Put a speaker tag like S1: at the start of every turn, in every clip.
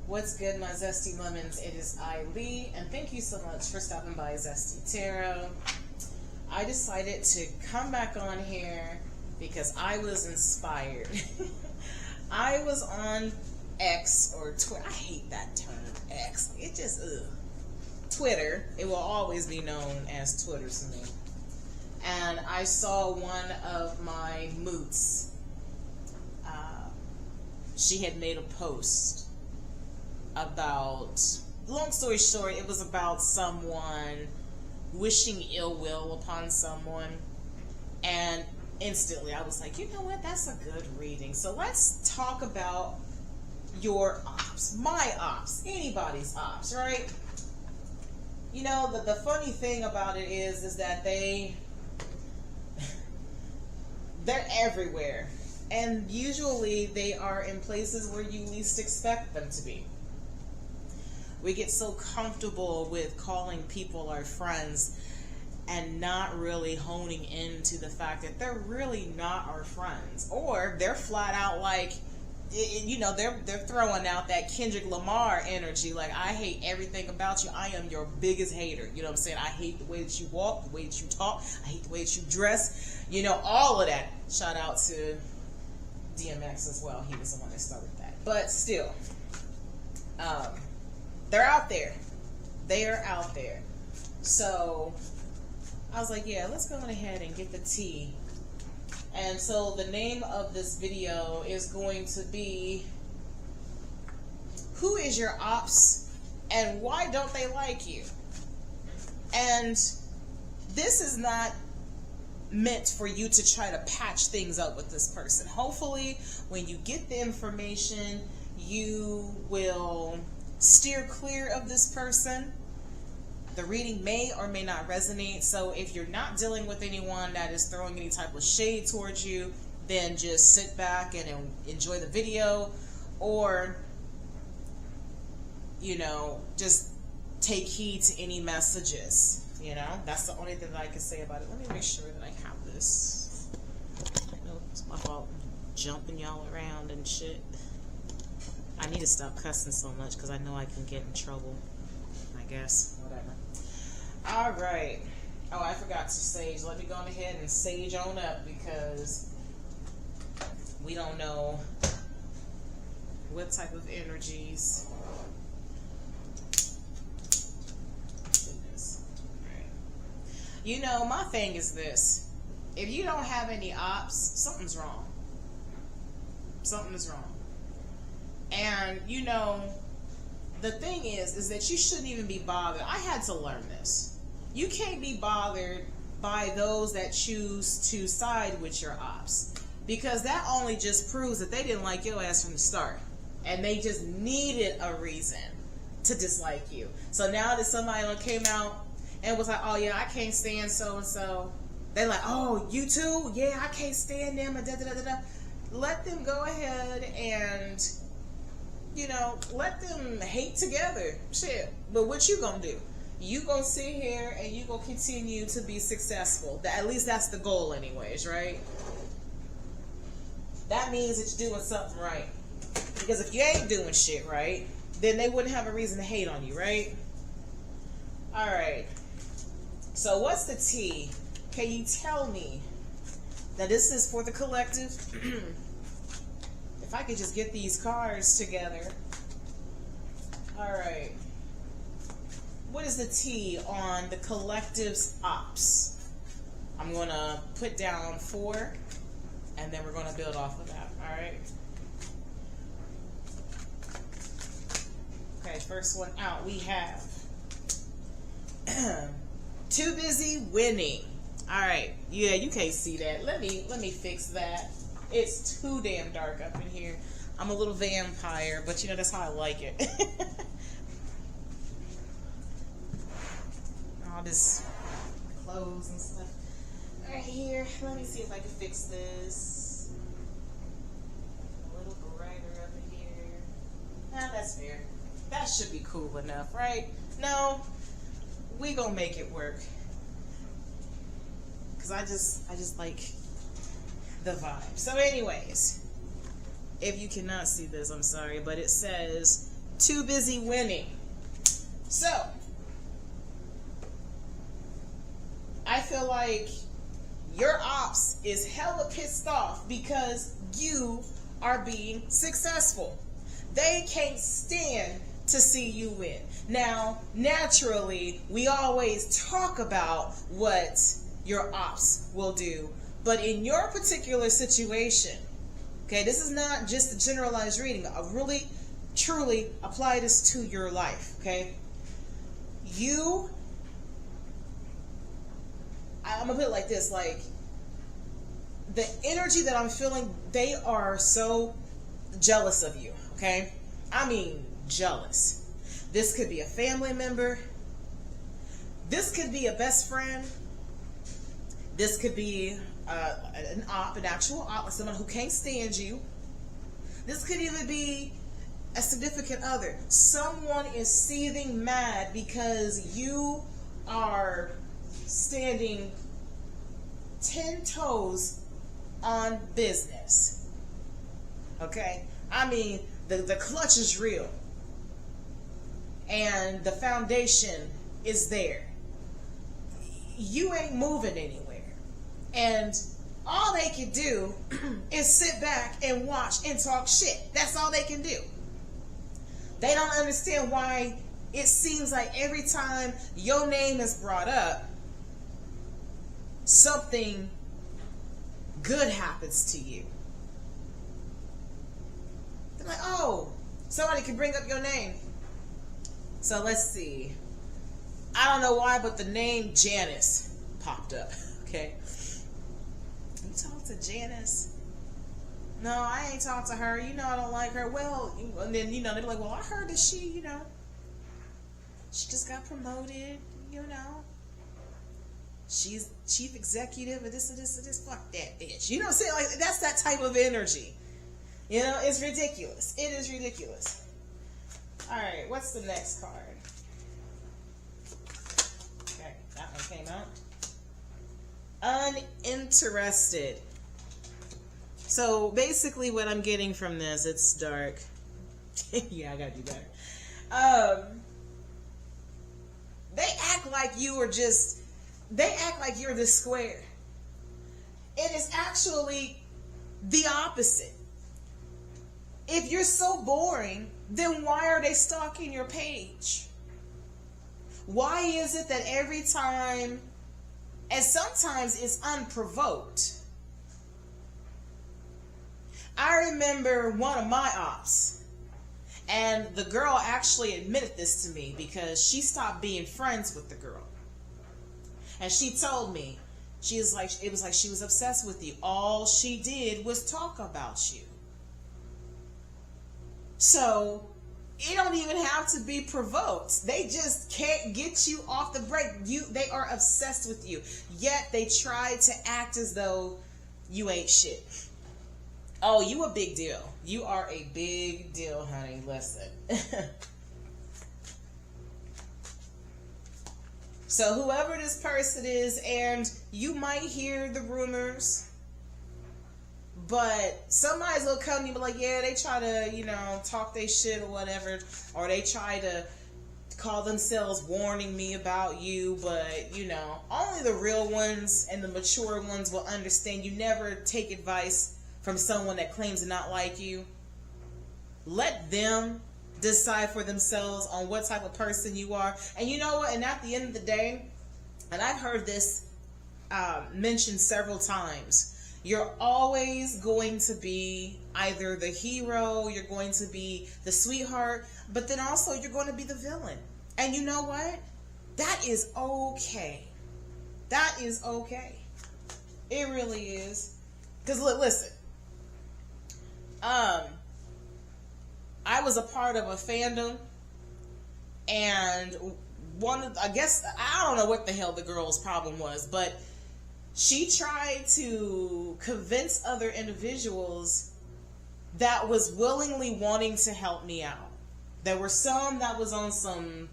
S1: What's good, my zesty lemons? It is Lee, and thank you so much for stopping by Zesty Tarot. I decided to come back on here because I was inspired. I was on X or Twitter. I hate that term, X. It just, Twitter. It will always be known as Twitter to me. And I saw one of my moots. She had made a post about, long story short, it was about someone wishing ill will upon someone, and instantly I was like, you know what, that's a good reading. So let's talk about your ops, my ops, anybody's ops, right? You know, the funny thing about it is that they're everywhere, and usually they are in places where you least expect them to be. We get so comfortable with calling people our friends and not really honing into the fact that they're really not our friends. Or they're flat out like, you know, they're throwing out that Kendrick Lamar energy, like, I hate everything about you. I am your biggest hater. You know what I'm saying? I hate the way that you walk, the way that you talk. I hate the way that you dress. You know, all of that. Shout out to DMX as well. He was the one that started that. But still, they're out there. They are out there. So I was like, yeah, let's go ahead and get the tea. And so the name of this video is going to be, who is your ops and why don't they like you? And this is not meant for you to try to patch things up with this person. Hopefully, when you get the information, you will steer clear of this person. The reading may or may not resonate, so if you're not dealing with anyone that is throwing any type of shade towards you, then just sit back and enjoy the video, or, you know, just take heed to any messages. You know, that's the only thing that I can say about it. Let me make sure that I have this. No, it's my fault. Jumping y'all around and shit. I need to stop cussing so much because I know I can get in trouble. I guess. Whatever. Alright. Oh, I forgot to sage. Let me go ahead and sage on up because we don't know what type of energies. Goodness. Right. You know, my thing is this. If you don't have any ops, something's wrong. Something is wrong. And, you know, the thing is that you shouldn't even be bothered. I had to learn this. You can't be bothered by those that choose to side with your ops, because that only just proves that they didn't like your ass from the start, and they just needed a reason to dislike you. So now that somebody came out and was like, oh yeah, I can't stand so-and-so, they're like, oh, you too? Yeah, I can't stand them, and da-da-da-da-da. Let them go ahead and, you know, let them hate together. Shit. But what you gonna do? You gonna sit here and you gonna continue to be successful. At least that's the goal anyways, right? That means that you're doing something right. Because if you ain't doing shit right, then they wouldn't have a reason to hate on you, right? Alright. So what's the tea? Can you tell me? Now this is for the collective. If I could just get these cards together. Alright. What is the tea on the collective's ops? I'm going to put down 4, and then we're going to build off of that. Alright. Okay, first one out we have too busy winning. Alright. Yeah, you can't see that. Let me fix that. It's too damn dark up in here. I'm a little vampire, but you know, that's how I like it. All this clothes and stuff. Right here, let me see if I can fix this. A little brighter up in here. Nah, that's fair. That should be cool enough, right? No, we gonna make it work. Cause I just like the vibe. So anyways, if you cannot see this, I'm sorry, but it says too busy winning. So, I feel like your ops is hella pissed off because you are being successful. They can't stand to see you win. Now, naturally, we always talk about what your ops will do, but in your particular situation, okay, this is not just a generalized reading. I really, truly apply this to your life, okay? I'm gonna put it like this, like, the energy that I'm feeling, they are so jealous of you, okay? I mean, jealous. This could be a family member. This could be a best friend. This could be an actual op, someone who can't stand you. This could even be a significant other. Someone is seething mad because you are standing 10 toes on business. Okay? I mean, the clutch is real. And the foundation is there. You ain't moving anywhere. And all they can do is sit back and watch and talk shit. That's all they can do. They don't understand why it seems like every time your name is brought up, something good happens to you. They're like, oh, somebody can bring up your name. So let's see. I don't know why, but the name Janice popped up. Okay. You talk to Janice? No, I ain't talked to her. You know I don't like her. Well, and then, you know, they're like, well, I heard that she, you know, she just got promoted, you know. She's chief executive of this and this and this. Fuck that bitch. You know what I'm saying? Like, that's that type of energy. You know, it's ridiculous. It is ridiculous. Alright, what's the next card? Okay, that one came out. Uninterested. So basically what I'm getting from this, it's dark. Yeah, I gotta do better. They act like you are just, they act like you're the square. It is actually the opposite. If you're so boring, then why are they stalking your page? Why is it that every time, and sometimes it's unprovoked. I remember one of my ops, and the girl actually admitted this to me because she stopped being friends with the girl. And she told me, she was like, it was like she was obsessed with you. All she did was talk about you. So it don't even have to be provoked. They just can't get you off the break. They are obsessed with you. Yet they try to act as though you ain't shit. Oh, you a big deal. You are a big deal, honey. Listen. So whoever this person is, and you might hear the rumors, but somebody's gonna come to you and be like, yeah, they try to, you know, talk their shit or whatever, or they try to call themselves warning me about you, but, you know, only the real ones and the mature ones will understand. You never take advice from someone that claims to not like you. Let them decide for themselves on what type of person you are. And you know what? And at the end of the day, and I've heard this mentioned several times, you're always going to be either the hero, you're going to be the sweetheart, but then also you're going to be the villain. And you know what? That is okay. That is okay. It really is. Because listen, I was a part of a fandom, and I guess, I don't know what the hell the girl's problem was, but she tried to convince other individuals that was willingly wanting to help me out. There were some that was on some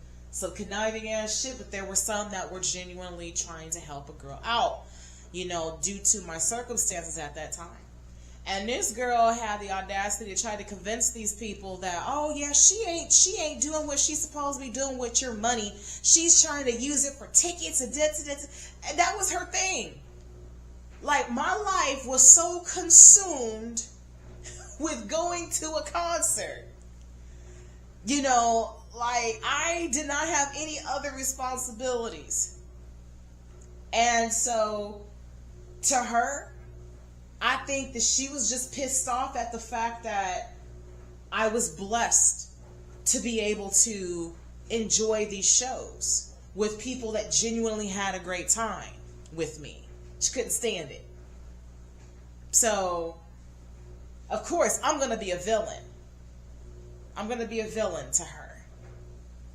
S1: conniving ass shit, but there were some that were genuinely trying to help a girl out, you know, due to my circumstances at that time. And this girl had the audacity to try to convince these people that, oh yeah, she ain't doing what she's supposed to be doing with your money. She's trying to use it for tickets and and that was her thing. Like, my life was so consumed with going to a concert. You know, like, I did not have any other responsibilities. And so, to her, I think that she was just pissed off at the fact that I was blessed to be able to enjoy these shows with people that genuinely had a great time with me. She couldn't stand it. So, of course, I'm going to be a villain. I'm going to be a villain to her.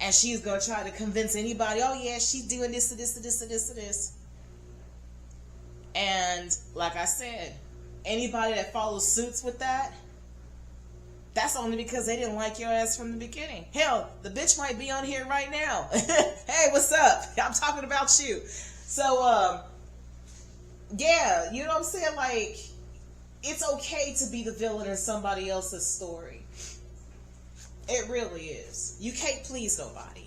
S1: And she's going to try to convince anybody, oh yeah, she's doing this and this and this and this and this. And like I said, anybody that follows suits with that, that's only because they didn't like your ass from the beginning. Hell, the bitch might be on here right now. Hey, what's up? I'm talking about you. So, yeah, you know what I'm saying? Like, it's okay to be the villain in somebody else's story. It really is. You can't please nobody.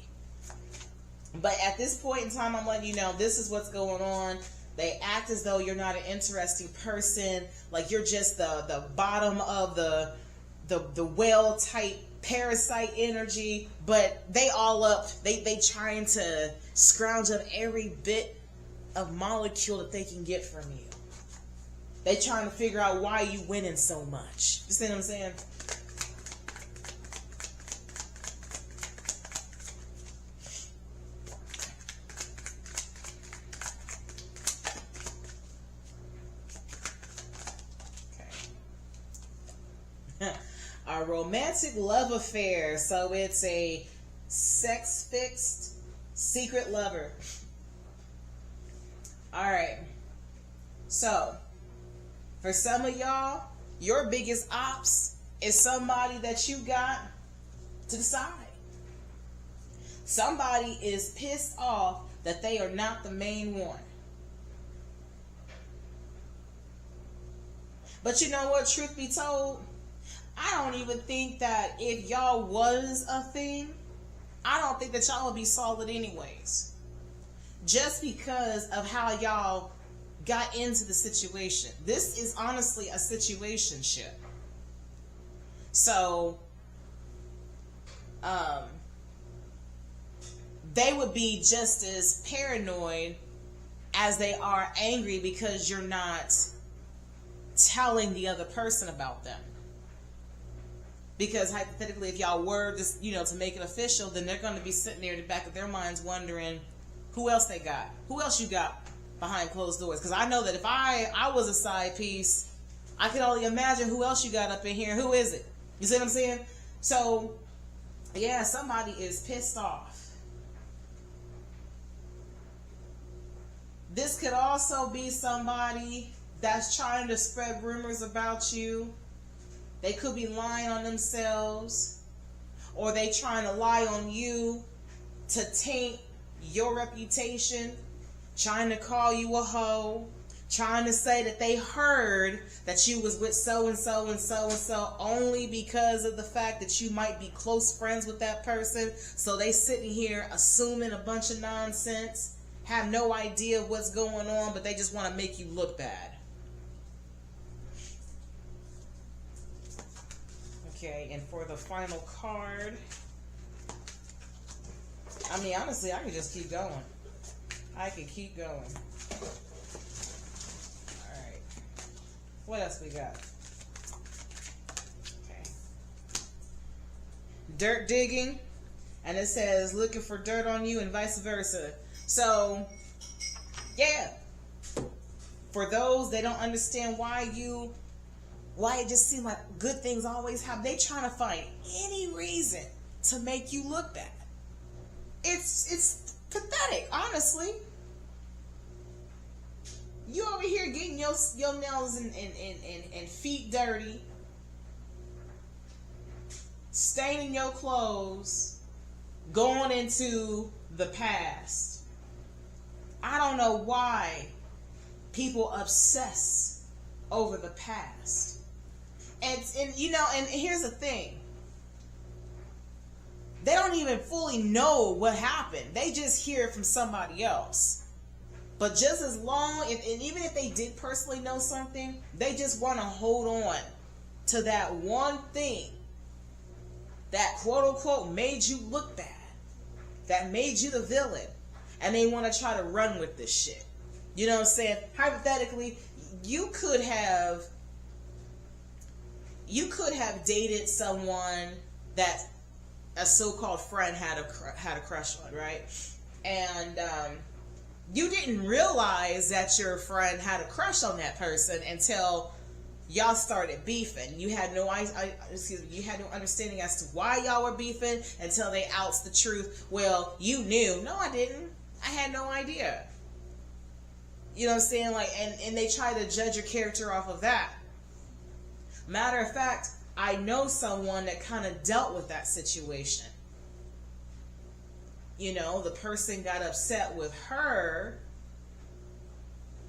S1: But at this point in time, I'm letting you know, this is what's going on. They act as though you're not an interesting person, like you're just the bottom of the well type parasite energy, but they all up, they trying to scrounge up every bit of molecule that they can get from you. They trying to figure out why you winning so much. You see what I'm saying? A romantic love affair. So it's a sex fixed secret lover. Alright. So, for some of y'all, your biggest ops is somebody that you got to the side. Somebody is pissed off that they are not the main one. But you know what, truth be told, I don't even think that if y'all was a thing, I don't think that y'all would be solid anyways. Just because of how y'all got into the situation. This is honestly a situationship. So, they would be just as paranoid as they are angry because you're not telling the other person about them. Because hypothetically, if y'all were just, to make it official, then they're going to be sitting there in the back of their minds wondering who else they got. Who else you got behind closed doors? Because I know that if I was a side piece, I can only imagine who else you got up in here. Who is it? You see what I'm saying? So, yeah, somebody is pissed off. This could also be somebody that's trying to spread rumors about you. They could be lying on themselves, or they trying to lie on you to taint your reputation, trying to call you a hoe, trying to say that they heard that you was with so-and-so and so-and-so only because of the fact that you might be close friends with that person. So they sitting here assuming a bunch of nonsense, have no idea what's going on, but they just want to make you look bad. Okay, and for the final card, I mean, honestly, I could just keep going. I could keep going. Alright. What else we got? Okay. Dirt digging. And it says, looking for dirt on you and vice versa. So, yeah. For those that don't understand why it just seems like good things always happen. They trying to find any reason to make you look bad. It's pathetic, honestly. You over here getting your nails and feet dirty, staining your clothes, going into the past. I don't know why people obsess over the past. And you know, and here's the thing. They don't even fully know what happened. They just hear it from somebody else. But just as long, and even if they did personally know something, they just want to hold on to that one thing that quote unquote made you look bad, that made you the villain, and they want to try to run with this shit. You know what I'm saying? Hypothetically, you could have dated someone that a so-called friend had a crush on, right? And you didn't realize that your friend had a crush on that person until y'all started beefing. You had no understanding as to why y'all were beefing until they outs the truth. Well, you knew. No, I didn't. I had no idea. You know what I'm saying? Like, and they try to judge your character off of that. Matter of fact, I know someone that kind of dealt with that situation. You know, the person got upset with her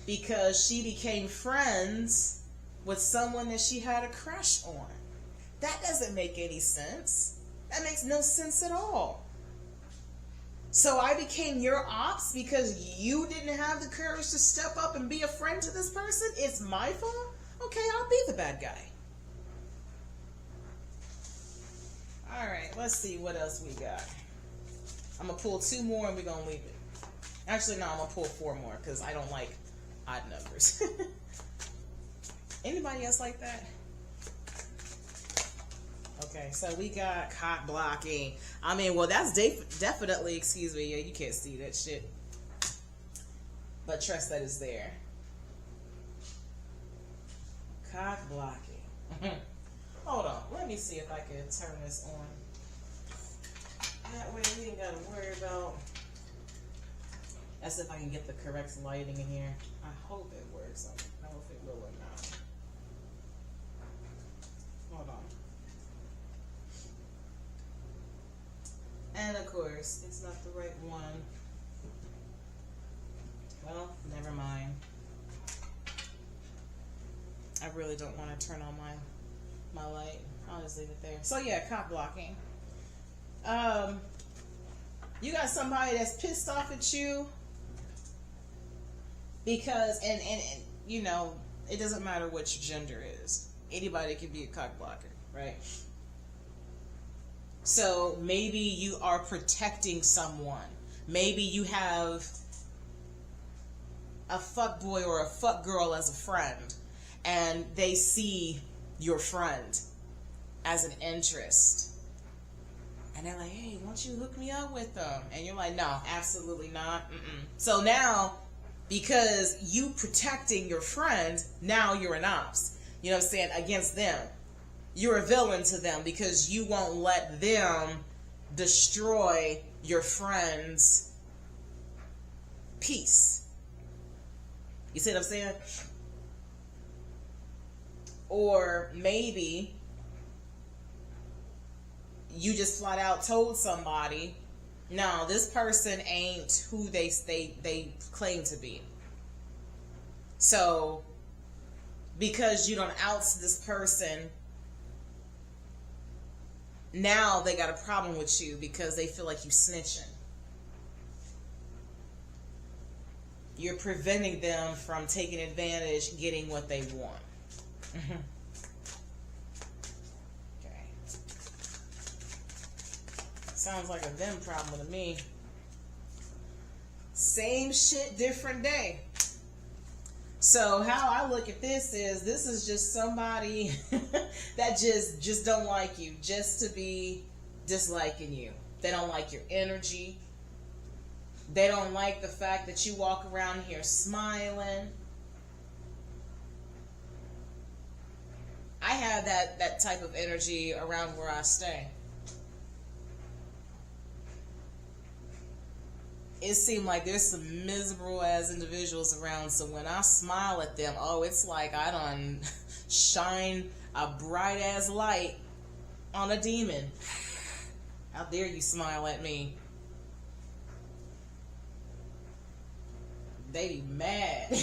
S1: because she became friends with someone that she had a crush on. That doesn't make any sense. That makes no sense at all. So I became your ops because you didn't have the courage to step up and be a friend to this person? It's my fault? Okay, I'll be the bad guy. Alright, let's see what else we got. I'm going to pull 2 more and we're going to leave it. Actually, no, I'm going to pull 4 more because I don't like odd numbers. Anybody else like that? Okay, so we got cock blocking. I mean, well, that's definitely, excuse me, yeah, you can't see that shit. But trust that it's there. Cock blocking. Hold on, let me see if I can turn this on. That way we ain't gotta worry about. That's if I can get the correct lighting in here. I hope it works. I don't know if it will or not. Hold on. And of course, it's not the right one. Well, never mind. I really don't want to turn on my light. I'll just leave it there. So yeah, cock blocking. You got somebody that's pissed off at you because, and you know, it doesn't matter what your gender is. Anybody can be a cock blocker, right? So maybe you are protecting someone. Maybe you have a fuck boy or a fuck girl as a friend, and they see your friend as an interest. And they're like, hey, why don't you hook me up with them? And you're like, no, absolutely not. So now, because you protecting your friend, now you're an ops. You know what I'm saying? Against them. You're a villain to them because you won't let them destroy your friend's peace. You see what I'm saying? Or maybe you just flat out told somebody, no, this person ain't who they claim to be. So because you don't out this person, now they got a problem with you because they feel like you snitching. You're preventing them from taking advantage, getting what they want. Okay. Sounds like a them problem to me. Same shit, different day. So how I look at this is just somebody that just don't like you, just to be disliking you. They don't like your energy. They don't like the fact that you walk around here smiling. I have that type of energy around where I stay. It seemed like there's some miserable ass individuals around, so when I smile at them, oh, it's like I done shine a bright ass light on a demon. How dare you smile at me? They be mad.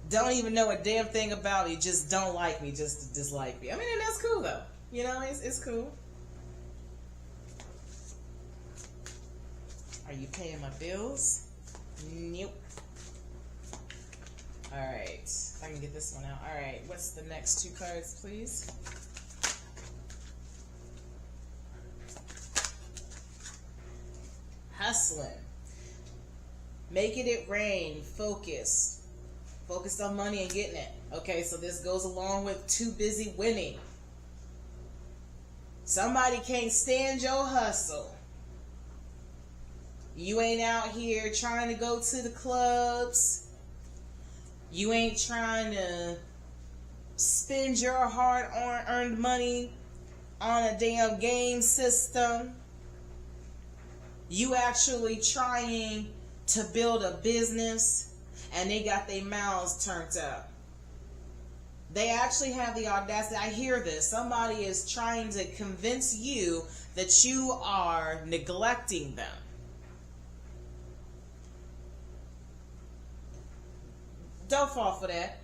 S1: don't even know a damn thing about me, just don't like me, just to dislike me. I mean, and that's cool though. You know, it's cool. Are you paying my bills? Nope. Alright, I can get this one out. Alright, what's the next two cards, please? Hustling. Making it rain. Focused on money and getting it. Okay, so this goes along with too busy winning. Somebody can't stand your hustle. You ain't out here trying to go to the clubs. You ain't trying to spend your hard-earned money on a damn game system. You actually trying to build a business, and they got their mouths turned up. They actually have the audacity. I hear this. Somebody is trying to convince you that you are neglecting them. Don't fall for that.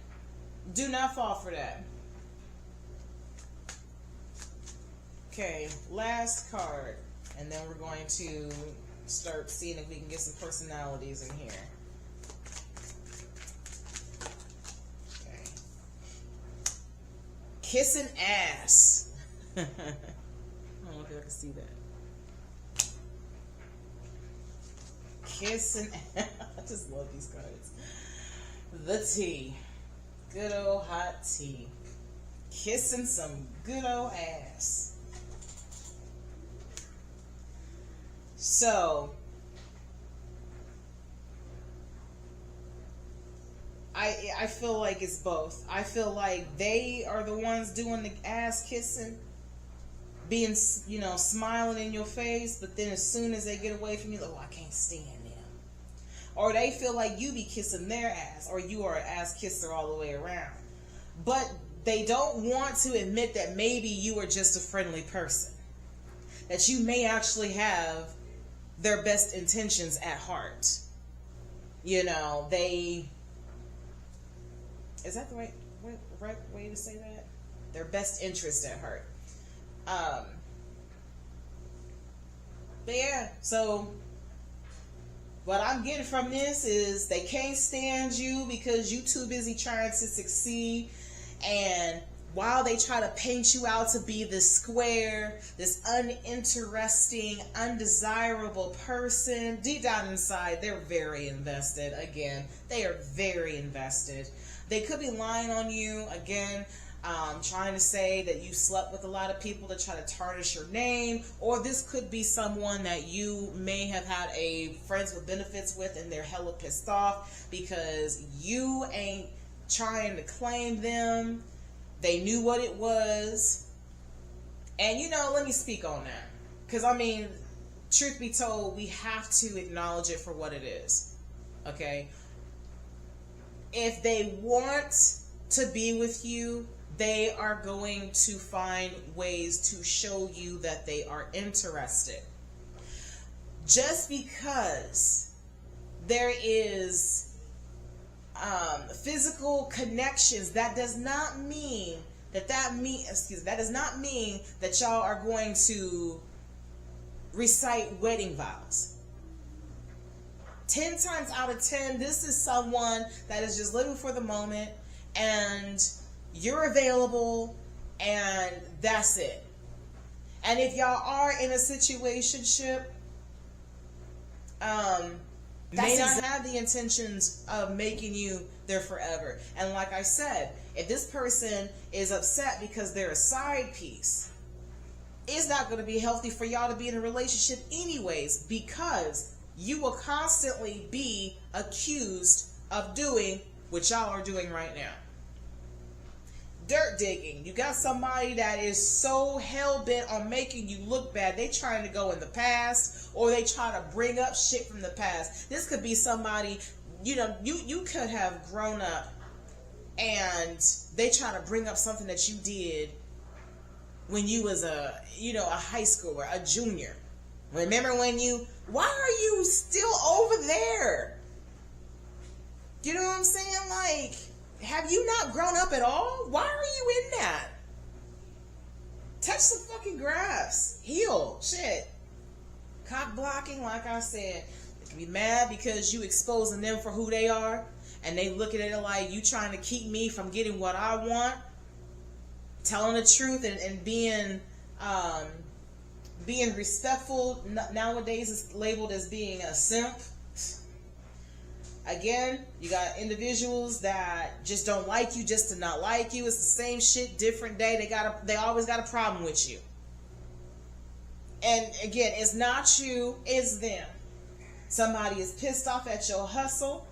S1: Do not fall for that. Okay, last card. And then we're going to start seeing if we can get some personalities in here. Okay. Kissing ass. I don't know if I can see that. Kissing ass. I just love these cards. The tea. Good old hot tea. Kissing some good old ass. So, I feel like it's both. I feel like they are the ones doing the ass kissing, being, you know, smiling in your face, but then as soon as they get away from you, like, oh, I can't stand them. Or they feel like you be kissing their ass, or you are an ass kisser all the way around. But they don't want to admit that maybe you are just a friendly person. That you may actually have their best intentions at heart. You know, they... Is that the right way to say that? Their best interest at heart. But yeah, so... What I'm getting from this is they can't stand you because you too busy trying to succeed, and while they try to paint you out to be this square, this uninteresting, undesirable person, deep down inside, they're very invested. Again, they are very invested. They could be lying on you, again, trying to say that you slept with a lot of people to try to tarnish your name, or this could be someone that you may have had a friends with benefits with, and they're hella pissed off because you ain't trying to claim them. They knew what it was. And you know, let me speak on that, because I mean, truth be told, we have to acknowledge it for what it is. Okay, if they want to be with you, they are going to find ways to show you that they are interested. Just because there is physical connections, that does not mean that that does not mean that y'all are going to recite wedding vows. 10 times out of 10, this is someone that is just living for the moment, and you're available, and that's it. And if y'all are in a situationship, may not have the intentions of making you there forever. And like I said, if this person is upset because they're a side piece, it's not going to be healthy for y'all to be in a relationship anyways, because you will constantly be accused of doing what y'all are doing right now. Dirt digging. You got somebody that is so hell-bent on making you look bad, they trying to go in the past, or they try to bring up shit from the past. This could be somebody, you know, you could have grown up and they try to bring up something that you did when you was a high schooler, a junior. Remember when why are you still over there? You know what I'm saying? Like, have you not grown up at all? Why are you in that? Touch some fucking grass. Heal. Shit. Cock blocking, like I said. They can be mad because you exposing them for who they are, and they look at it like you trying to keep me from getting what I want. Telling the truth and being respectful nowadays is labeled as being a simp. Again, you got individuals that just don't like you just to not like you. It's the same shit, different day. They always got a problem with you. And again, it's not you, it's them. Somebody is pissed off at your hustle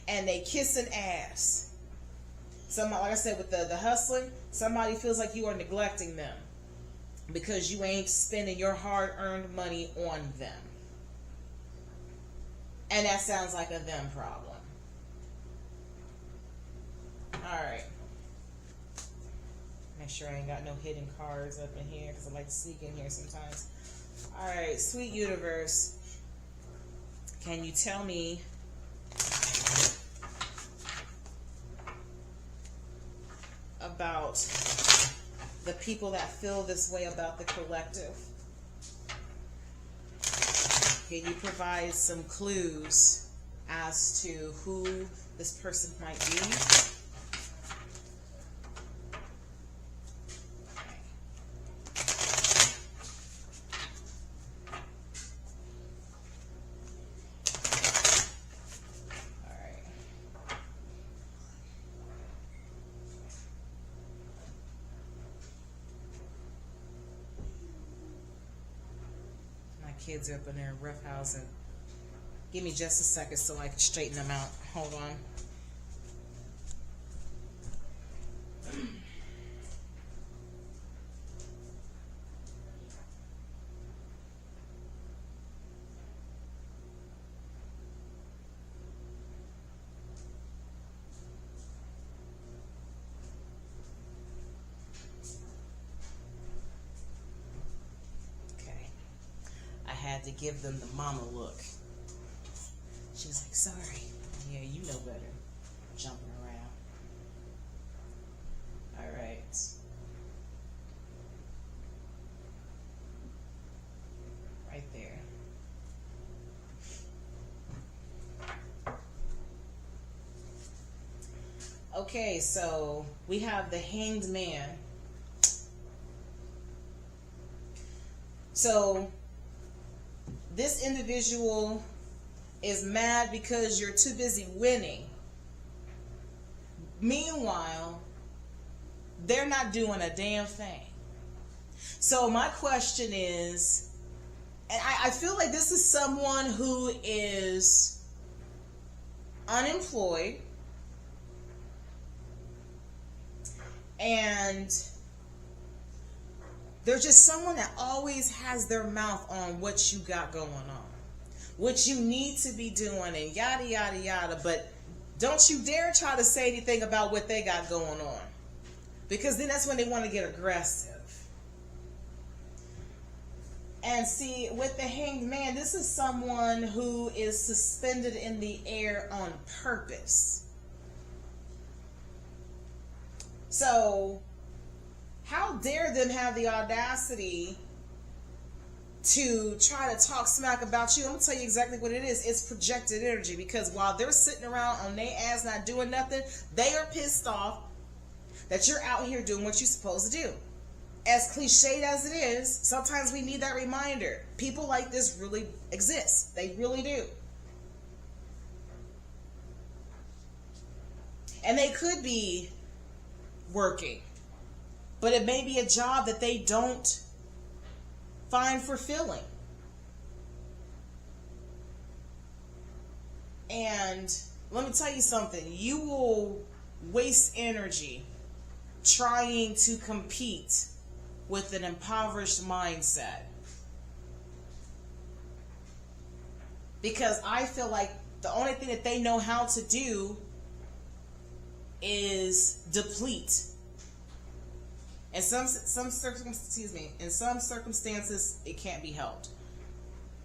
S1: and they kissing ass. Somebody, like I said, with the hustling, somebody feels like you are neglecting them because you ain't spending your hard-earned money on them. And that sounds like a them problem. Alright. Make sure I ain't got no hidden cards up in here because I like to sneak in here sometimes. Alright, sweet universe. Can you tell me about the people that feel this way about the collective? Can you provide some clues as to who this person might be? Kids are up in there roughhousing. Give me just a second so I can straighten them out. Hold on. To give them the mama look. She's like, sorry. Yeah, you know better. Jumping around. Alright. Right there. Okay, so we have the Hanged Man. So this individual is mad because you're too busy winning. Meanwhile, they're not doing a damn thing. So my question is, and I feel like this is someone who is unemployed and they're just someone that always has their mouth on what you got going on, what you need to be doing, and yada, yada, yada. But don't you dare try to say anything about what they got going on, because then that's when they want to get aggressive. And see, with the Hanged Man, this is someone who is suspended in the air on purpose. So how dare them have the audacity to try to talk smack about you? I'm going to tell you exactly what it is. It's projected energy, because while they're sitting around on their ass not doing nothing, they are pissed off that you're out here doing what you're supposed to do. As cliched as it is, sometimes we need that reminder. People like this really exist. They really do. And they could be working, but it may be a job that they don't find fulfilling. And let me tell you something. You will waste energy trying to compete with an impoverished mindset. Because I feel like the only thing that they know how to do is deplete. In some circumstances, it can't be helped.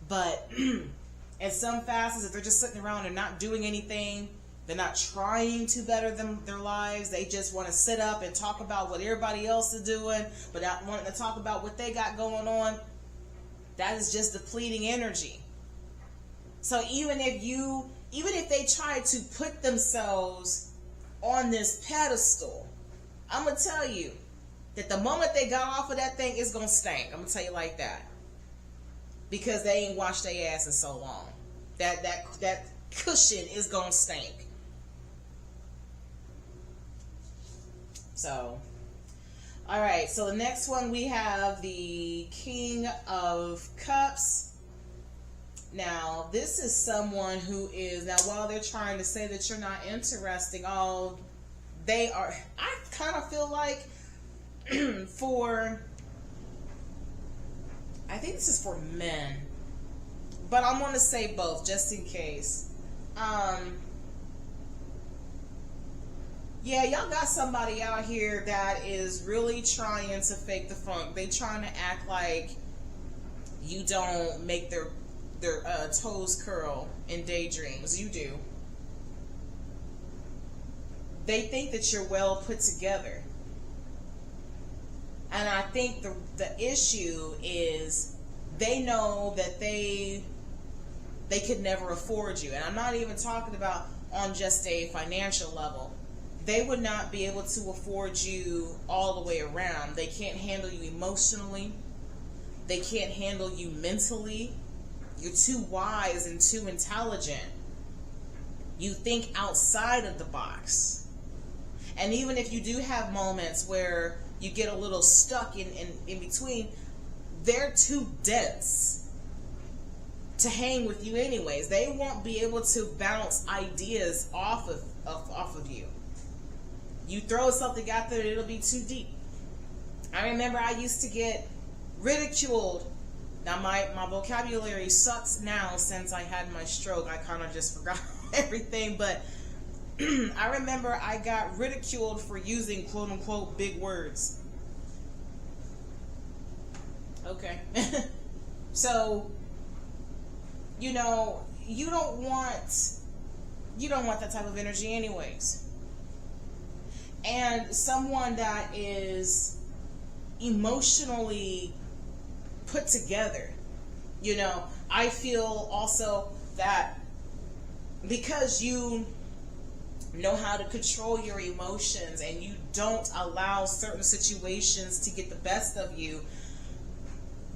S1: But in some facets, if they're just sitting around and not doing anything, They're not trying to better their lives. They just want to sit up and talk about what everybody else is doing, but not wanting to talk about what they got going on. That is just depleting energy. So even if they try to put themselves on this pedestal, I'm going to tell you that the moment they got off of that thing, it's going to stink. I'm going to tell you like that. Because they ain't washed their ass in so long. That cushion is going to stink. So, all right. So the next one we have the King of Cups. Now, this is someone who is, now while they're trying to say that you're not interesting, they are, I kind of feel like I think this is for men, but I'm going to say both just in case. Yeah, y'all got somebody out here that is really trying to fake the funk. They trying to act like you don't make their toes curl in daydreams. You do. They think that you're well put together. And I think the issue is they know that they could never afford you. And I'm not even talking about on just a financial level. They would not be able to afford you all the way around. They can't handle you emotionally. They can't handle you mentally. You're too wise and too intelligent. You think outside of the box. And even if you do have moments where you get a little stuck in between, they're too dense to hang with you anyways. They won't be able to bounce ideas off of you. You throw something out there, it'll be too deep. I remember I used to get ridiculed. Now my vocabulary sucks now since I had my stroke. I kind of just forgot everything, but I remember I got ridiculed for using quote unquote big words. Okay. So, you know, you don't want that type of energy anyways. And someone that is emotionally put together, you know, I feel also that because you know how to control your emotions and you don't allow certain situations to get the best of you,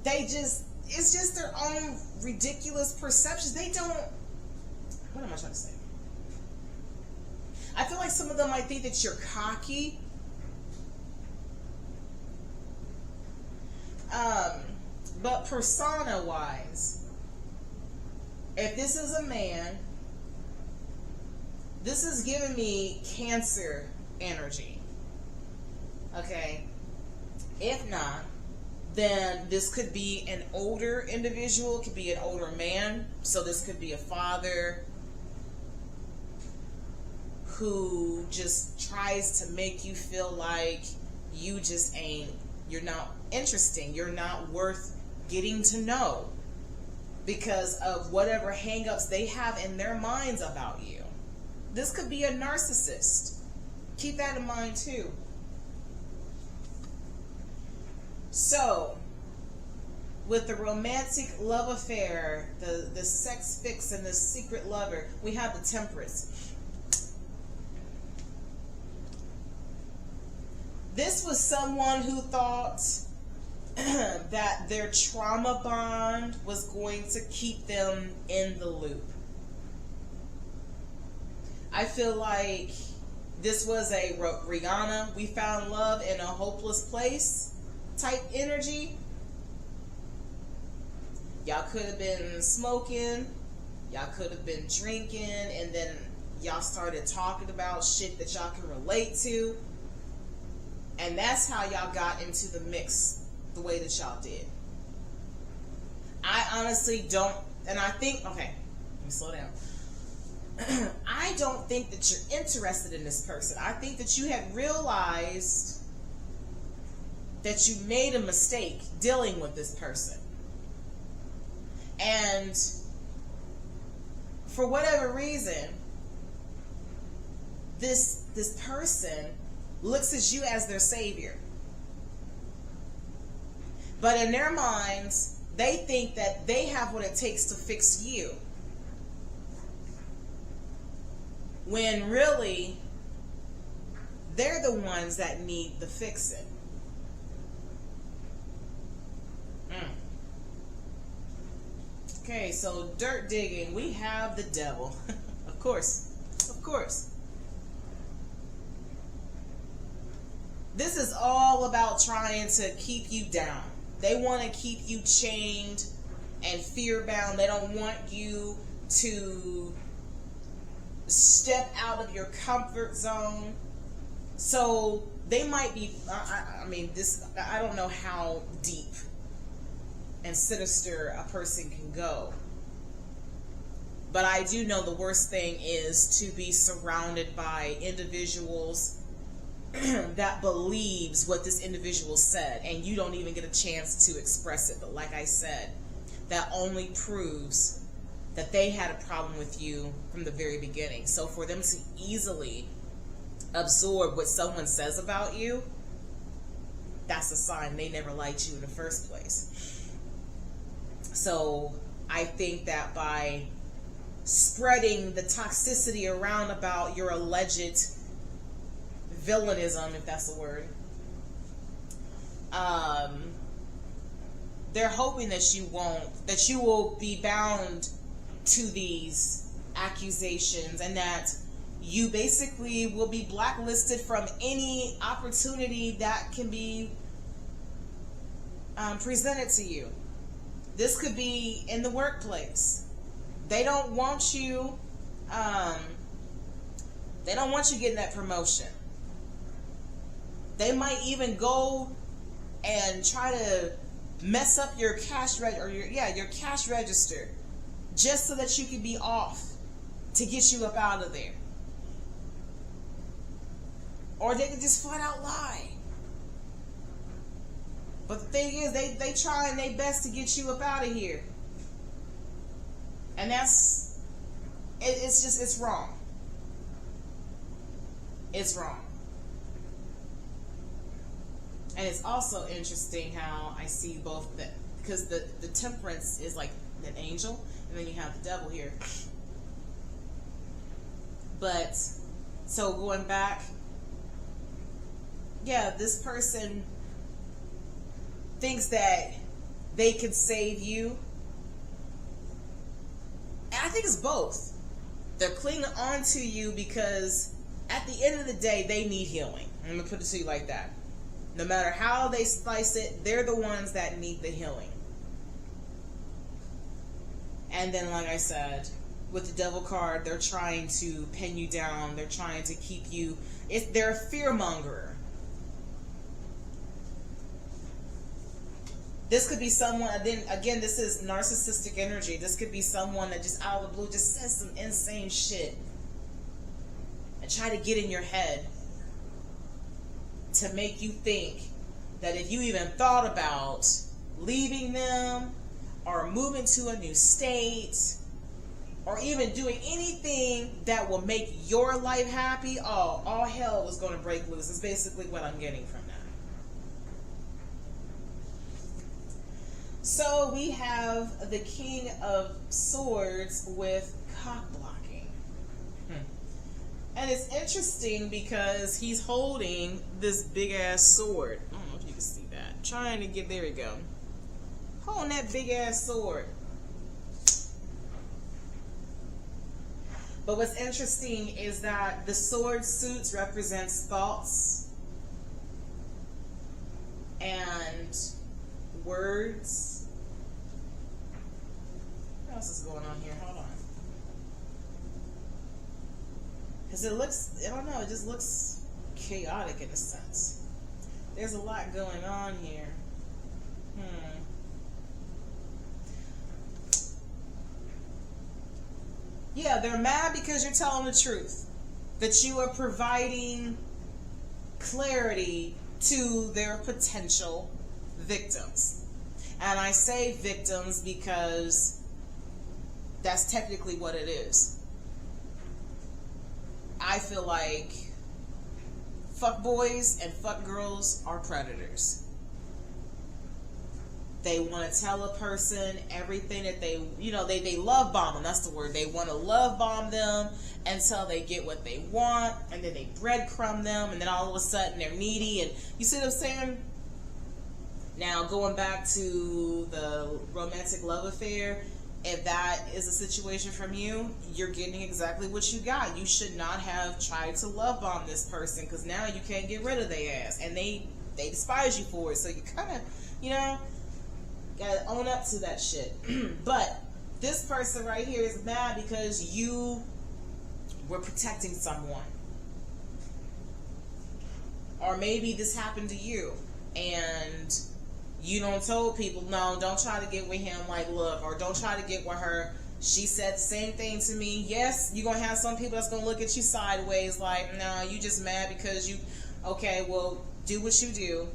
S1: it's just their own ridiculous perceptions. They don't, what am I trying to say? I feel like some of them might think that you're cocky. But persona-wise, if this is a man, this is giving me Cancer energy. Okay? If not, then this could be an older individual, could be an older man. So this could be a father who just tries to make you feel like you just you're not interesting, you're not worth getting to know because of whatever hang-ups they have in their minds about you. This could be a narcissist. Keep that in mind too. So, with the romantic love affair, the sex fix and the secret lover, we have the Temperance. This was someone who thought that their trauma bond was going to keep them in the loop. I feel like this was a Rihanna, we found love in a hopeless place type energy. Y'all could have been smoking, y'all could have been drinking, and then y'all started talking about shit that y'all can relate to. And that's how y'all got into the mix the way that y'all did. I honestly don't, and I think, okay, let me slow down. I don't think that you're interested in this person. I think that you had realized that you made a mistake dealing with this person. And for whatever reason, this person looks at you as their savior. But in their minds, they think that they have what it takes to fix you. When really, they're the ones that need the fixing. Okay, so dirt digging, we have the devil. Of course. Of course. This is all about trying to keep you down. They want to keep you chained and fear-bound. They don't want you to step out of your comfort zone. So they might be, I don't know how deep and sinister a person can go. But I do know the worst thing is to be surrounded by individuals that believes what this individual said, and you don't even get a chance to express it. But like I said, that only proves that they had a problem with you from the very beginning. So for them to easily absorb what someone says about you, that's a sign they never liked you in the first place. So I think that by spreading the toxicity around about your alleged villainism, if that's the word, they're hoping that you will be bound to these accusations, and that you basically will be blacklisted from any opportunity that can be presented to you. This could be in the workplace. They don't want you getting that promotion. They might even go and try to mess up your cash your cash register, just so that you can be off, to get you up out of there. Or they can just flat out lie. But the thing is, they trying their best to get you up out of here. And it's wrong. It's wrong. And it's also interesting how I see both, because the temperance is like an angel, and then you have the devil here. But, so going back, yeah, this person thinks that they can save you. And I think it's both. They're clinging on to you because at the end of the day, they need healing. I'm going to put it to you like that. No matter how they slice it, they're the ones that need the healing. And then, like I said, with the devil card, they're trying to pin you down. They're trying to keep you. They're a fear mongerer. This could be someone, again, this is narcissistic energy. This could be someone that just out of the blue just says some insane shit and try to get in your head to make you think that if you even thought about leaving them or moving to a new state or even doing anything that will make your life happy, all hell was going to break loose. Is basically what I'm getting from that. So we have the King of Swords with cock blocking. And it's interesting because he's holding this big ass sword. I don't know if you can see that. Trying to get, there we go. Holding that big ass sword. But what's interesting is that the sword suits represents thoughts and words. What else is going on here? Hold on. Because it looks, I don't know, it just looks chaotic in a sense. There's a lot going on here. Yeah, they're mad because you're telling the truth. That you are providing clarity to their potential victims. And I say victims because that's technically what it is. I feel like fuck boys and fuck girls are predators. They want to tell a person everything that they, they love bomb them. That's the word. They want to love bomb them until they get what they want, and then they breadcrumb them, and then all of a sudden they're needy. And you see what I'm saying? Now, going back to the romantic love affair, if that is a situation from you, you're getting exactly what you got. You should not have tried to love bomb this person, because now you can't get rid of their ass, and they despise you for it. So you kind of, gotta own up to that shit. But this person right here is mad because you were protecting someone, or maybe this happened to you and you don't told people, no, don't try to get with him, like, look, or don't try to get with her. She said the same thing to me. Yes, you're gonna have some people that's gonna look at you sideways like, no, you just mad because you, okay, well, do what you do.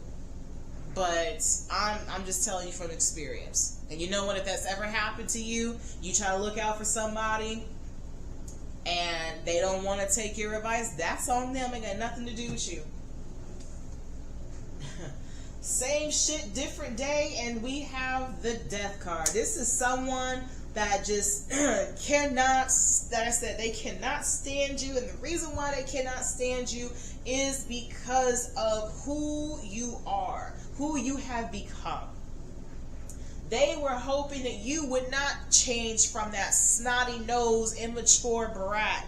S1: But I'm just telling you from experience. And you know what, if that's ever happened to you, you try to look out for somebody and they don't want to take your advice, that's on them. It got nothing to do with you. Same shit, different day, and we have the death card. This is someone that just cannot, that I said, they cannot stand you. And the reason why they cannot stand you is because of who you are, who you have become. They were hoping that you would not change from that snotty nose, immature brat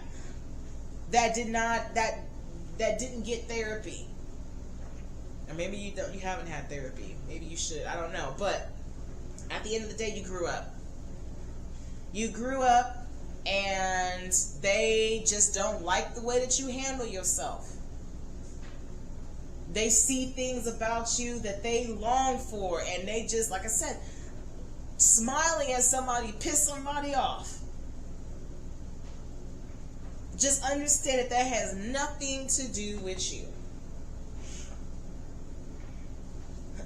S1: that didn't get therapy. Or maybe you haven't had therapy. Maybe you should. I don't know. But at the end of the day, you grew up. You grew up, and they just don't like the way that you handle yourself. They see things about you that they long for, and they just, like I said, smiling at somebody piss somebody off. Just understand that has nothing to do with you.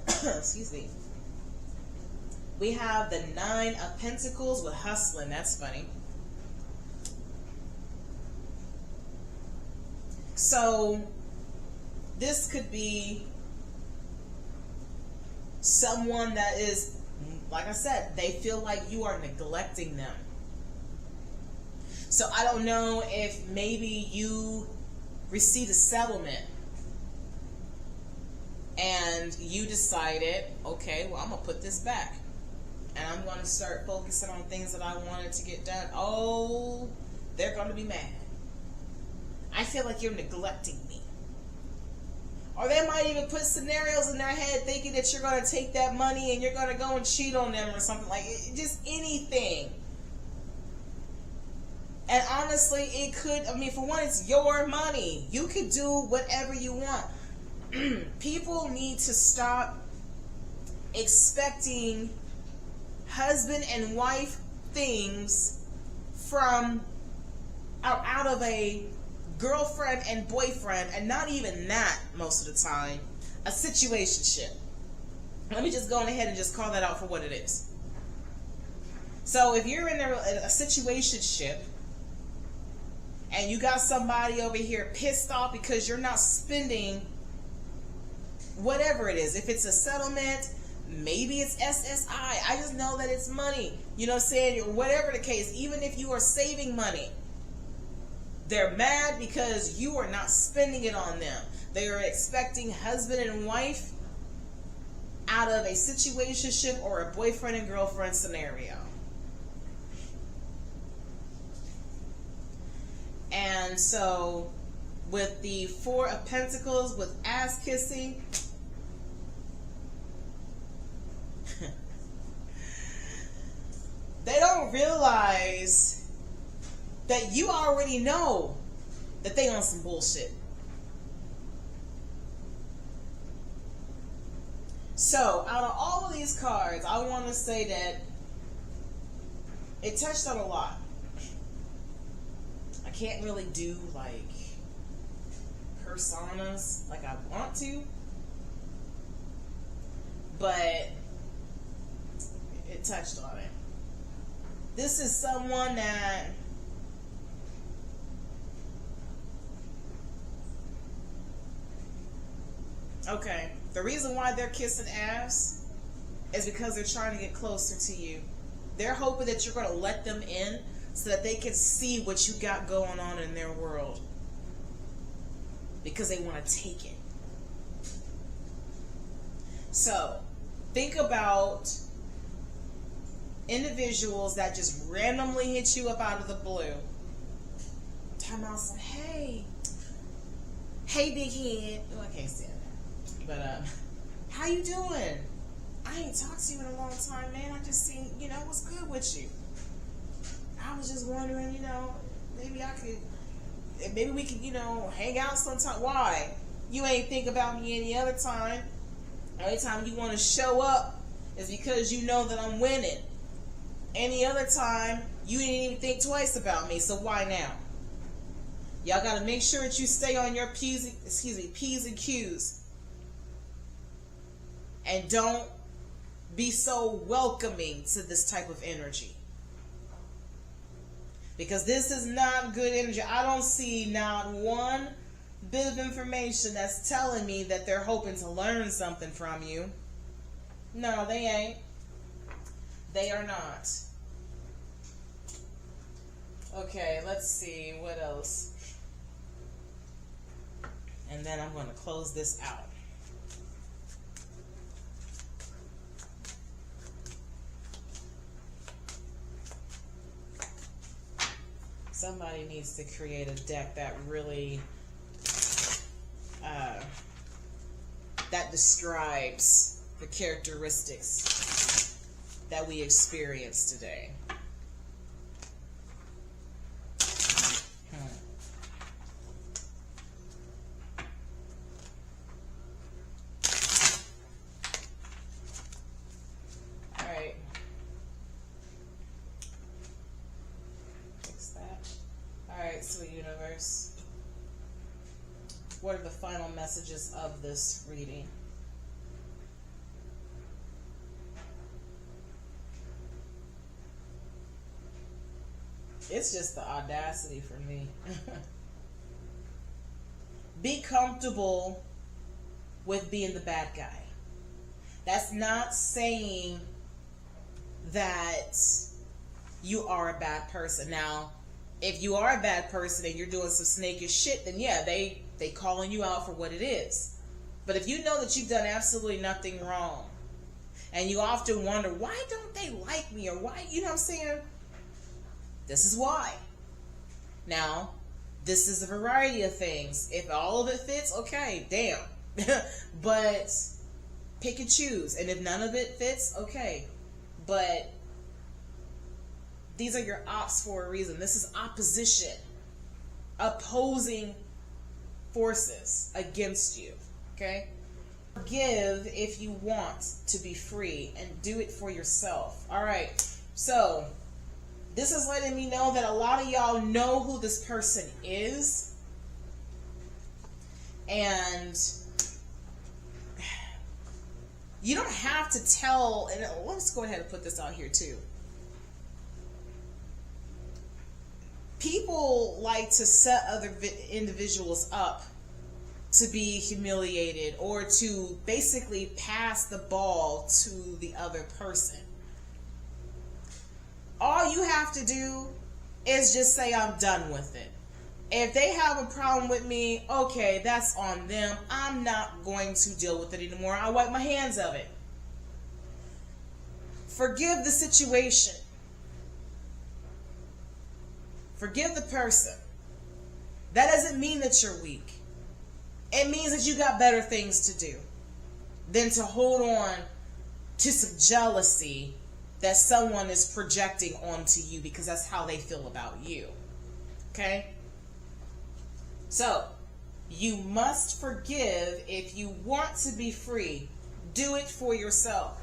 S1: Excuse me. We have the 9 of Pentacles with hustling. That's funny. So this could be someone that is, like I said, they feel like you are neglecting them. So I don't know if maybe you received a settlement and you decided, okay, well, I'm going to put this back. And I'm going to start focusing on things that I wanted to get done. Oh, they're going to be mad. I feel like you're neglecting me. Or they might even put scenarios in their head thinking that you're going to take that money and you're going to go and cheat on them or something like it. Just anything. And honestly, it could, for one, it's your money. You could do whatever you want. People need to stop expecting husband and wife things from out of a girlfriend and boyfriend, and not even that most of the time, a situationship. Let me just go on ahead and just call that out for what it is. So if you're in a situationship and you got somebody over here pissed off because you're not spending whatever it is, if it's a settlement, maybe it's SSI, I just know that it's money, you know what I'm saying, whatever the case, even if you are saving money, they're mad because you are not spending it on them. They are expecting husband and wife out of a situationship or a boyfriend and girlfriend scenario. And so with the 4 of Pentacles with ass kissing, they don't realize that you already know that they on some bullshit. So out of all of these cards, I want to say that it touched on a lot. I can't really do like personas like I want to, but it touched on it. This is someone that Okay. The reason why they're kissing ass is because they're trying to get closer to you. They're hoping that you're going to let them in so that they can see what you got going on in their world. Because they want to take it. So, think about individuals that just randomly hit you up out of the blue. Time out, some, hey big head. Oh, I can't say that. But, how you doing? I ain't talked to you in a long time, man. I just seen, what's good with you? I was just wondering, maybe we could, hang out sometime. Why? You ain't think about me any other time. Every time you want to show up is because you know that I'm winning. Any other time, you didn't even think twice about me, so why now? Y'all got to make sure that you stay on your P's and Q's. And don't be so welcoming to this type of energy. Because this is not good energy. I don't see not one bit of information that's telling me that they're hoping to learn something from you. No, they ain't. They are not. Okay, let's see. What else? And then I'm going to close this out. Somebody needs to create a deck that really that describes the characteristics that we experience today. All right. Fix that. All right, sweet universe. What are the final messages of this reading? It's just the audacity for me. Be comfortable with being the bad guy. That's not saying that you are a bad person. Now, if you are a bad person and you're doing some snakish shit, then yeah, they calling you out for what it is. But if you know that you've done absolutely nothing wrong, and you often wonder, why don't they like me? Or why, you know what I'm saying? This is why. Now, this is a variety of things. If all of it fits, okay, damn. But pick and choose. And if none of it fits, okay. But these are your ops for a reason. This is opposition. Opposing forces against you. Okay? Forgive if you want to be free, and do it for yourself. Alright, so this is letting me know that a lot of y'all know who this person is. And you don't have to tell, and let's go ahead and put this out here too. People like to set other individuals up to be humiliated or to basically pass the ball to the other person. All you have to do is just say, I'm done with it. If they have a problem with me, okay, that's on them. I'm not going to deal with it anymore. I wipe my hands of it. Forgive the situation. Forgive the person. That doesn't mean that you're weak. It means that you got better things to do than to hold on to some jealousy that someone is projecting onto you because that's how they feel about you. Okay? So, you must forgive if you want to be free. Do it for yourself.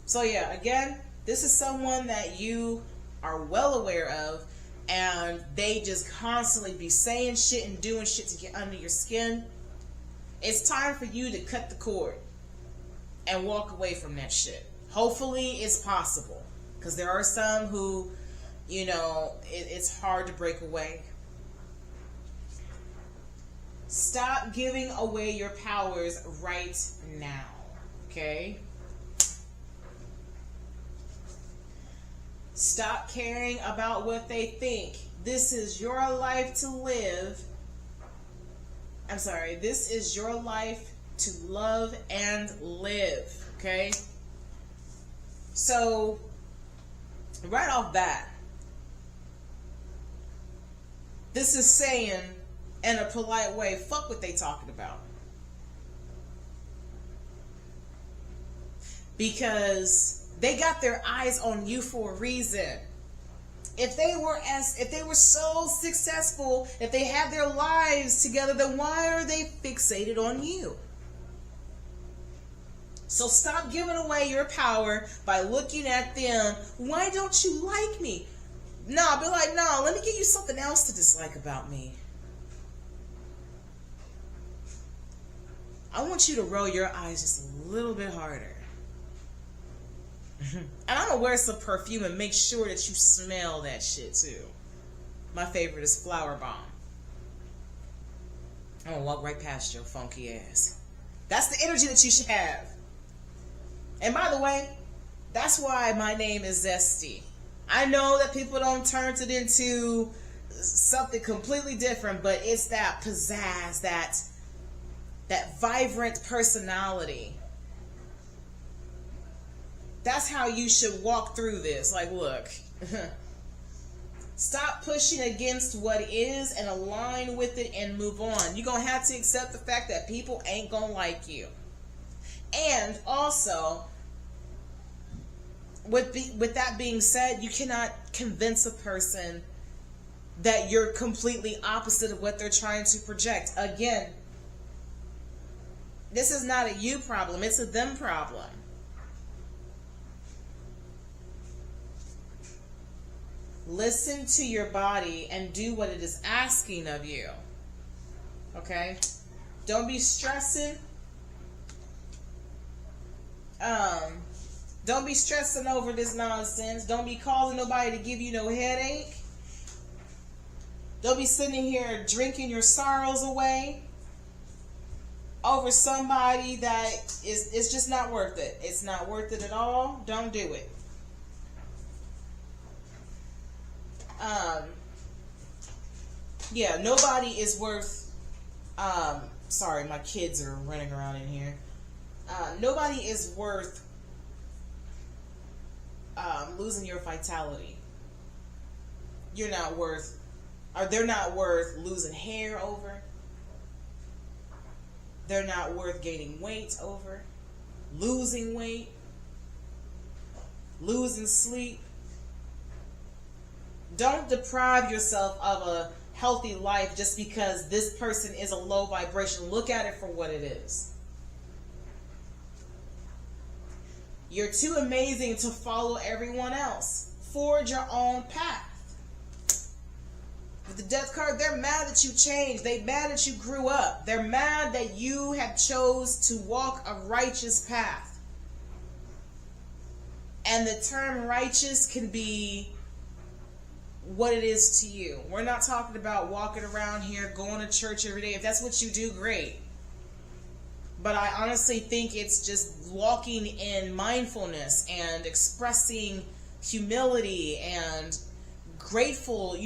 S1: So yeah, again, this is someone that you are well aware of, and they just constantly be saying shit and doing shit to get under your skin. It's time for you to cut the cord and walk away from that shit. Hopefully it's possible, because there are some who, you know, it's hard to break away. Stop giving away your powers right now. Okay? Stop caring about what they think. This is your life to live. I'm sorry. This is your life to love and live. Okay? So, right off bat, this is saying in a polite way, fuck what they talking about. Because they got their eyes on you for a reason. If they were so successful, if they had their lives together, then why are they fixated on you? So stop giving away your power by looking at them. Why don't you like me? No, be like, no, let me give you something else to dislike about me. I want you to roll your eyes just a little bit harder. And I'm going to wear some perfume and make sure that you smell that shit too. My favorite is Flower Bomb. I'm going to walk right past your funky ass. That's the energy that you should have. And by the way, that's why my name is Zesty. I know that people don't turn it into something completely different, but it's that pizzazz, that vibrant personality. That's how you should walk through this. Like, look, stop pushing against what is and align with it and move on. You're going to have to accept the fact that people ain't going to like you. And also, with that being said, you cannot convince a person that you're completely opposite of what they're trying to project. Again, this is not a you problem, it's a them problem. Listen to your body and do what it is asking of you. Okay? Don't be stressing. Don't be stressing over this nonsense. Don't be causing nobody to give you no headache. Don't be sitting here drinking your sorrows away over somebody that it's just not worth it. It's not worth it at all. Don't do it. Yeah, nobody is worth, sorry, my kids are running around in here. Nobody is worth losing your vitality. You're not worth, or they're not worth losing hair over. They're not worth gaining weight over, losing weight, losing sleep. Don't deprive yourself of a healthy life just because this person is a low vibration. Look at it for what it is. You're too amazing to follow everyone else. Forge your own path. With the death card, they're mad that you changed. They're mad that you grew up. They're mad that you have chose to walk a righteous path. And the term righteous can be what it is to you. We're not talking about walking around here, going to church every day. If that's what you do, great. But I honestly think it's just walking in mindfulness and expressing humility and gratitude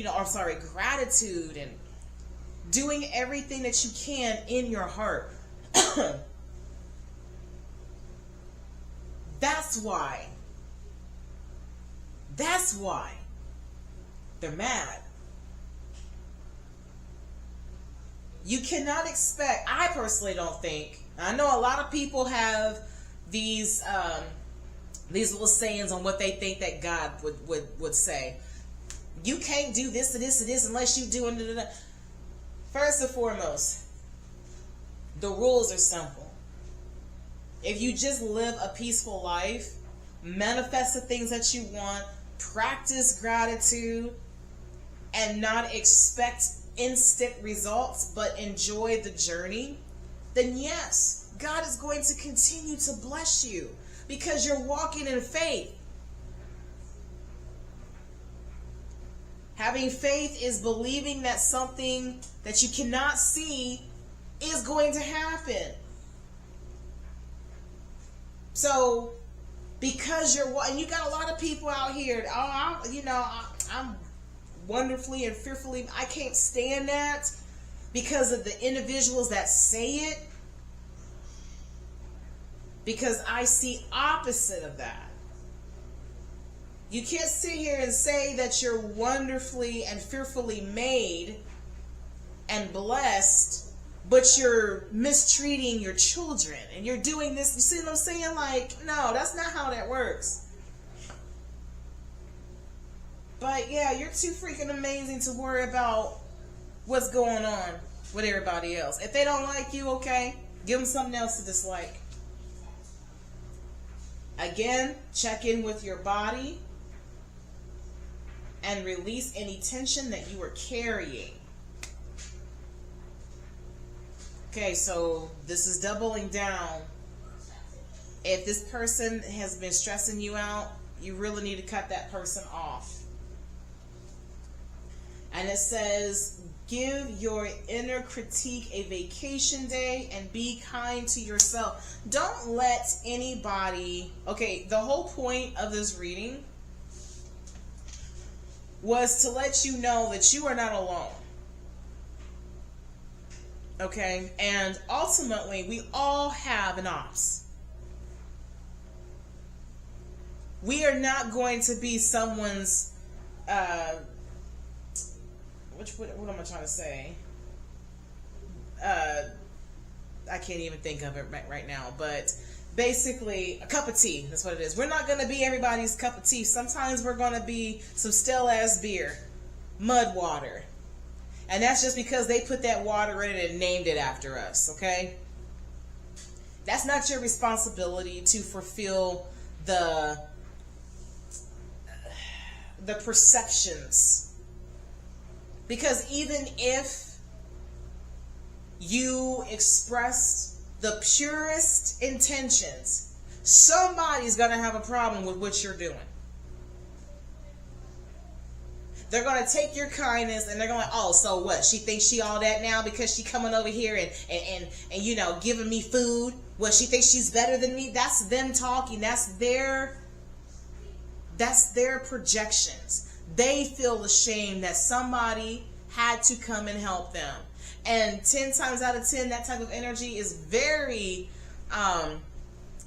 S1: and doing everything that you can in your heart. That's why they're mad. You cannot expect, I personally don't think, I know a lot of people have these little sayings on what they think that God would say. You can't do this and this and this unless you do it. First and foremost, the rules are simple. If you just live a peaceful life, manifest the things that you want, practice gratitude, and not expect instant results, but enjoy the journey, then yes, God is going to continue to bless you because you're walking in faith. Having faith is believing that something that you cannot see is going to happen. So, because and you got a lot of people out here, I'm wonderfully and fearfully, I can't stand that because of the individuals that say it, because I see opposite of that. You can't sit here and say that you're wonderfully and fearfully made and blessed, but you're mistreating your children and you're doing this. You see what I'm saying? Like, no, that's not how that works. But yeah, you're too freaking amazing to worry about what's going on with everybody else. If they don't like you, okay, give them something else to dislike. Again, check in with your body and release any tension that you are carrying. Okay, so this is doubling down. If this person has been stressing you out, you really need to cut that person off. And it says, give your inner critique a vacation day and be kind to yourself. Don't let anybody... Okay, the whole point of this reading was to let you know that you are not alone. Okay? And ultimately, we all have an ops. We are not going to be someone's... what am I trying to say? I can't even think of it right now, but basically a cup of tea. That's what it is. We're not going to be everybody's cup of tea. Sometimes we're going to be some stale ass beer, mud water, and that's just because they put that water in it and named it after us. Okay, that's not your responsibility to fulfill the perceptions. Because even if you express the purest intentions, somebody's going to have a problem with what you're doing. They're going to take your kindness and they're going to, oh, so what? She thinks she all that now because she coming over here and you know, giving me food? What, she thinks she's better than me? That's them talking. That's their projections. They feel ashamed that somebody had to come and help them. And 10 times out of 10, that type of energy is very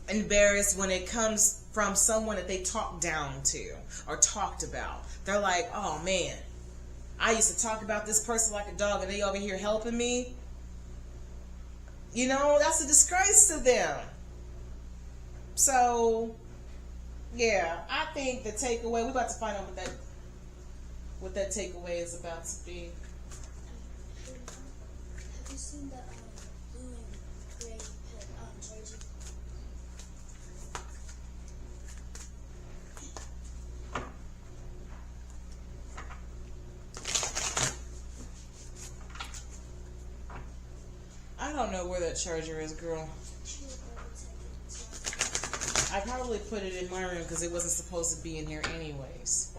S1: embarrassed when it comes from someone that they talked down to or talked about. They're like, oh man, I used to talk about this person like a dog and they over here helping me. You know, that's a disgrace to them. So, yeah, I think the takeaway, we're about to find out what that takeaway is about to be.
S2: Have you seen the blue and gray charger?
S1: I don't know where that charger is, girl. I probably put it in my room because it wasn't supposed to be in here anyways.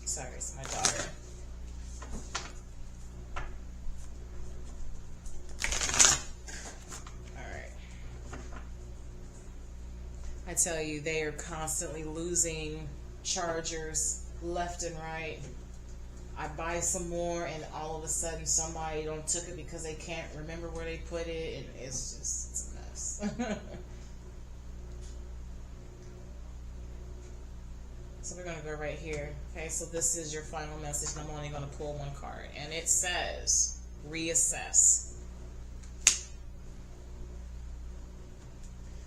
S1: Sorry, it's my daughter. Alright. I tell you, they are constantly losing chargers left and right. I buy some more and all of a sudden somebody don't took it because they can't remember where they put it, and it's a mess. So we're going to go right here. Okay, so this is your final message, and I'm only going to pull one card. And it says, reassess.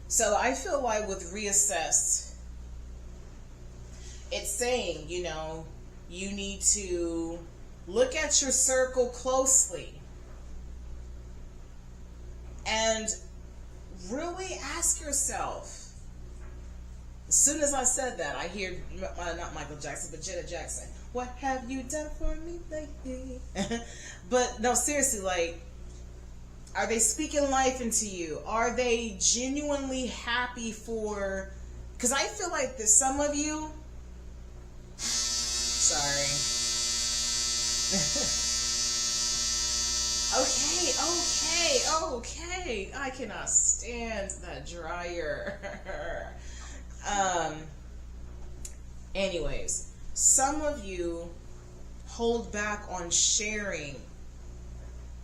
S1: So I feel like with reassess, it's saying, you know, you need to look at your circle closely and really ask yourself. As soon as I said that, I hear, not Michael Jackson, but Janet Jackson. What have you done for me lately? But no, seriously, like, are they speaking life into you? Are they genuinely happy for, because I feel like there's some of you, sorry. Okay. I cannot stand that dryer. Anyways, some of you hold back on sharing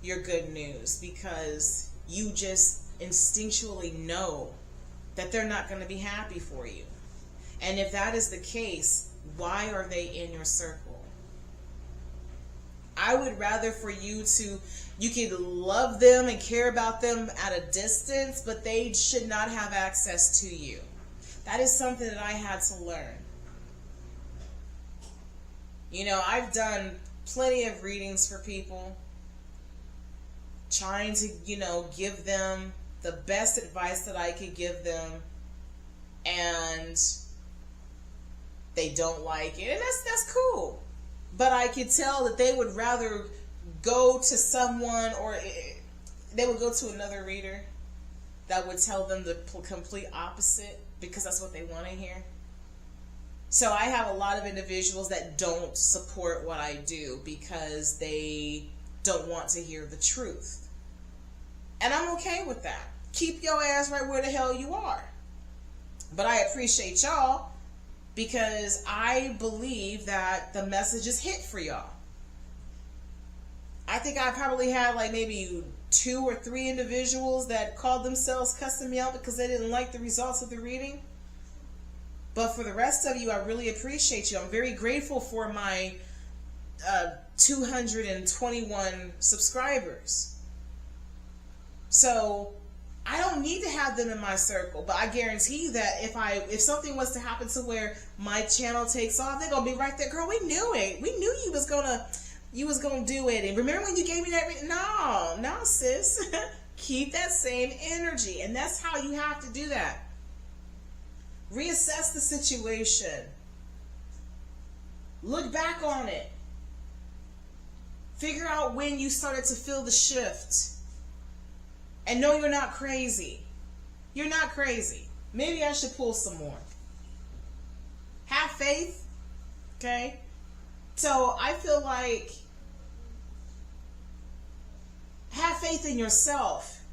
S1: your good news because you just instinctually know that they're not going to be happy for you. And if that is the case, why are they in your circle? I would rather for you could love them and care about them at a distance, but they should not have access to you. That is something that I had to learn. You know, I've done plenty of readings for people, trying to, give them the best advice that I could give them, and they don't like it, and that's cool. But I could tell that they would rather go to someone, or they would go to another reader that would tell them the complete opposite, because that's what they want to hear. So I have a lot of individuals that don't support what I do because they don't want to hear the truth. And I'm okay with that. Keep your ass right where the hell you are. But I appreciate y'all because I believe that the message is hit for y'all. I think I probably had like maybe 2 or 3 individuals that called themselves cussing me out because they didn't like the results of the reading. But for the rest of you, I really appreciate you. I'm very grateful for my 221 subscribers. So I don't need to have them in my circle, but I guarantee that if something was to happen to where my channel takes off, they're gonna be right there. Girl, we knew it. We knew you was gonna do it. And remember when you gave me that? No, sis. Keep that same energy, and that's how you have to do that. Reassess the situation. Look back on it. Figure out when you started to feel the shift. And no, you're not crazy. You're not crazy. Maybe I should pull some more. Have faith. Okay? So I feel like have faith in yourself.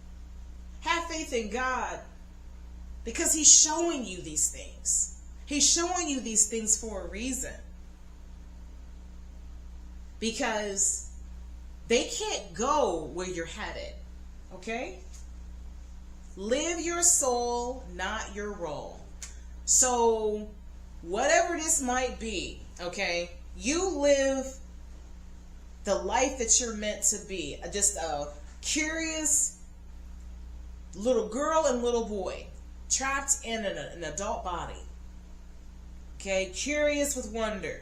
S1: Have faith in God. Because He's showing you these things. He's showing you these things for a reason. Because they can't go where you're headed. Okay? Live your soul, not your role. So, whatever this might be, okay, you live the life that you're meant to be. Just a curious little girl and little boy trapped in an adult body. Okay, curious with wonder.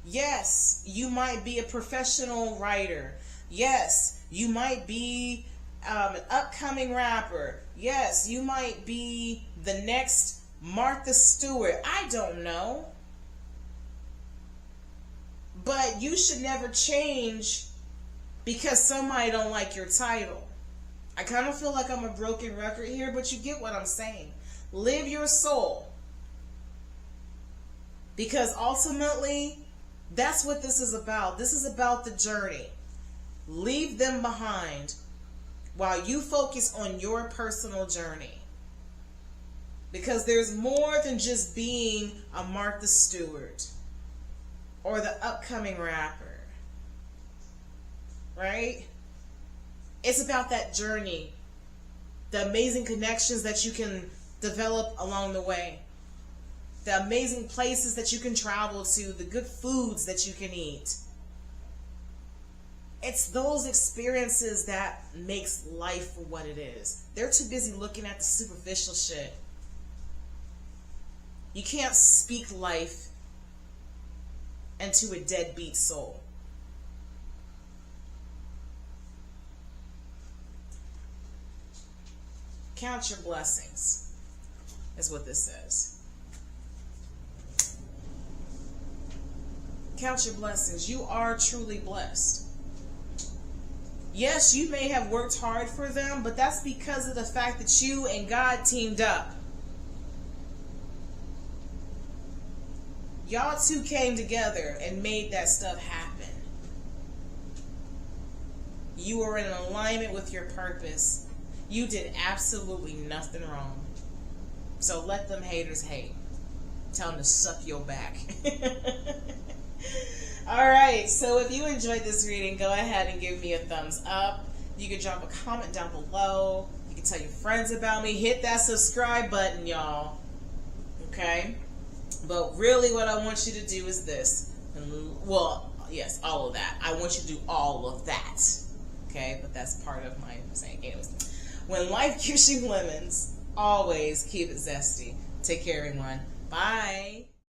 S1: Yes, you might be a professional writer. Yes, you might be an upcoming rapper. Yes, you might be the next Martha Stewart. I don't know. But you should never change because somebody don't like your title. I kind of feel like I'm a broken record here, but you get what I'm saying. Live your soul. Because ultimately, that's what this is about. This is about the journey. Leave them behind while you focus on your personal journey. Because there's more than just being a Martha Stewart or the upcoming rapper. Right? It's about that journey, the amazing connections that you can develop along the way, the amazing places that you can travel to, the good foods that you can eat. It's those experiences that makes life what it is. They're too busy looking at the superficial shit. You can't speak life into a deadbeat soul. Count your blessings, is what this says. Count your blessings. You are truly blessed. Yes, you may have worked hard for them, but that's because of the fact that you and God teamed up. Y'all two came together and made that stuff happen. You are in alignment with your purpose. You did absolutely nothing wrong. So let them haters hate. Tell them to suck your back. Alright, so if you enjoyed this reading, go ahead and give me a thumbs up. You can drop a comment down below. You can tell your friends about me. Hit that subscribe button, y'all. Okay? But really what I want you to do is this. Well, yes, all of that. I want you to do all of that. Okay? But that's part of my saying. Anyways, when life gives you lemons, always keep it zesty. Take care, everyone. Bye.